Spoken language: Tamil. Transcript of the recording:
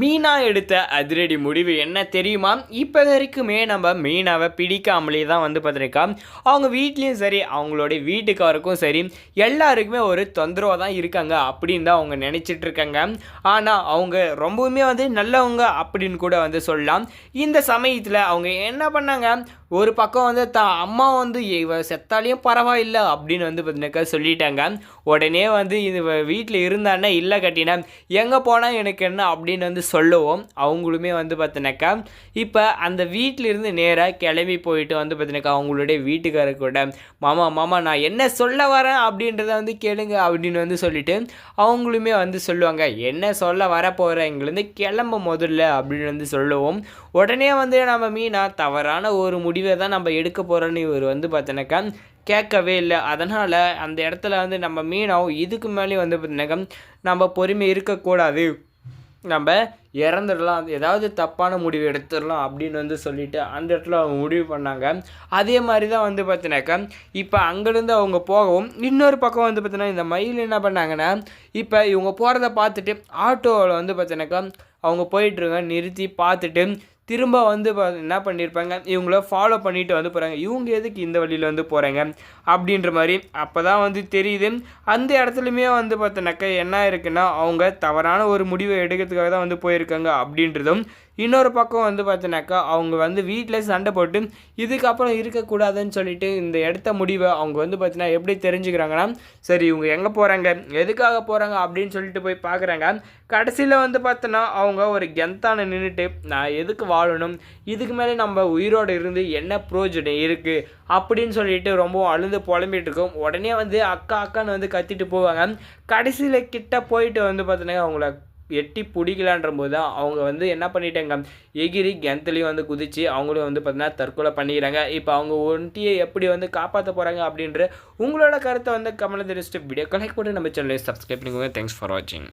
மீனா எடுத்த அதிரடி முடிவு என்ன தெரியுமா? இப்போ வரைக்குமே நம்ம மீனாவை பிடிக்காமலே தான் பார்த்திருக்கா. அவங்க வீட்லேயும் சரி, அவங்களுடைய வீட்டுக்காருக்கும் சரி, எல்லாருக்குமே ஒரு தொந்தரவாக தான் இருக்காங்க அப்படின்னு தான் அவங்க நினச்சிட்டு இருக்காங்க. ஆனால் அவங்க ரொம்பவுமே நல்லவங்க அப்படின்னு கூட சொல்லலாம். இந்த சமயத்தில் அவங்க என்ன பண்ணாங்க, ஒரு பக்கம் அம்மா இவ செத்தாலையும் பரவாயில்லை அப்படின்னு பார்த்தினாக்கா சொல்லிட்டாங்க. உடனே இது வீட்டில் இருந்தானே இல்லை கட்டினா எங்கே போனால் எனக்கு என்ன அப்படின்னு சொல்லவும் அவங்களுமே பார்த்தினாக்கா இப்போ அந்த வீட்டிலிருந்து நேராக கிளம்பி போயிட்டு பார்த்தினாக்கா அவங்களுடைய வீட்டுக்கார கூட மாமா நான் என்ன சொல்ல வரேன் அப்படின்றத கேளுங்க அப்படின்னு சொல்லிட்டு அவங்களுமே சொல்லுவாங்க. என்ன சொல்ல வர போகிறேன், எங்கேருந்து கிளம்ப முதல்ல அப்படின்னு சொல்லுவோம். உடனே நம்ம மீனா தவறான ஒரு முடிவை தான் நம்ம எடுக்க போகிறோன்னு இவர் பார்த்தினாக்கா கேட்கவே இல்லை. அதனால் அந்த இடத்துல நம்ம மீனாவும் இதுக்கு மேலே பார்த்தினாக்கா நம்ம பொறுமை இருக்கக்கூடாது, நம்ம இறந்துடலாம், ஏதாவது தப்பான முடிவு எடுத்துடலாம் அப்படின்னு சொல்லிட்டு அந்த இடத்துல அவங்க முடிவு பண்ணாங்க. அதே மாதிரி தான் பார்த்தினாக்கா இப்போ அங்கேருந்து அவங்க போகவும் இன்னொரு பக்கம் பார்த்தீங்கன்னா இந்த மயில் என்ன பண்ணாங்கன்னா இப்போ இவங்க போகிறத பார்த்துட்டு ஆட்டோவில் பார்த்தினாக்கா அவங்க போயிட்டுருங்க நிறுத்தி பார்த்துட்டு திரும்ப என்ன பண்ணியிருப்பாங்க, இவங்கள ஃபாலோ பண்ணிட்டு போகிறாங்க. இவங்க எதுக்கு இந்த வழியில் போகிறாங்க அப்படின்ற மாதிரி அப்போ தான் தெரியுது. அந்த இடத்துலையுமே பார்த்தோன்னாக்கா என்ன இருக்குன்னா அவங்க தவறான ஒரு முடிவை எடுக்கிறதுக்காக தான் போயிருக்காங்க அப்படின்றதும், இன்னொரு பக்கம் பார்த்தோன்னாக்கா அவங்க வீட்டில் சண்டை போட்டு இதுக்கப்புறம் இருக்கக்கூடாதுன்னு சொல்லிட்டு இந்த எடுத்த முடிவை அவங்க பார்த்தீங்கன்னா எப்படி தெரிஞ்சுக்கிறாங்கன்னா, சரி இவங்க எங்கே போகிறாங்க, எதுக்காக போகிறாங்க அப்படின்னு சொல்லிட்டு போய் பார்க்குறாங்க. கடைசியில் பார்த்தோன்னா அவங்க ஒரு கெந்தான நின்றுட்டு நான் எதுக்கு வாழணும், இதுக்கு மேலே நம்ம உயிரோடு இருந்து என்ன ப்ரோஜனம் இருக்குது அப்படின்னு சொல்லிட்டு ரொம்ப அழுது புலம்பிகிட்டு இருக்கோம். உடனே அக்கான்னு கத்திட்டு போவாங்க. கடைசியில் கிட்ட போயிட்டு பார்த்தோன்னா அவங்கள எட்டி பிடிக்கலான்ற போது தான் அவங்க என்ன பண்ணிட்டாங்க, எகிரி கிணத்துலேயும் குதிச்சு அவங்களும் பார்த்தீங்கன்னா தற்கொலை பண்ணிக்கிறாங்க. இப்போ அவங்க ஒன்ட்டியை எப்படி காப்பாற்ற போகிறாங்க அப்படின்ற உங்களோட கருத்தை கமெண்ட்டில் தெரிவிச்சுட்டு வீடியோ லைக் போட்டு நம்ம சேனலை சப்ஸ்கிரைப் பண்ணிக்கோங்க. தேங்க்ஸ் ஃபார் வாட்சிங்.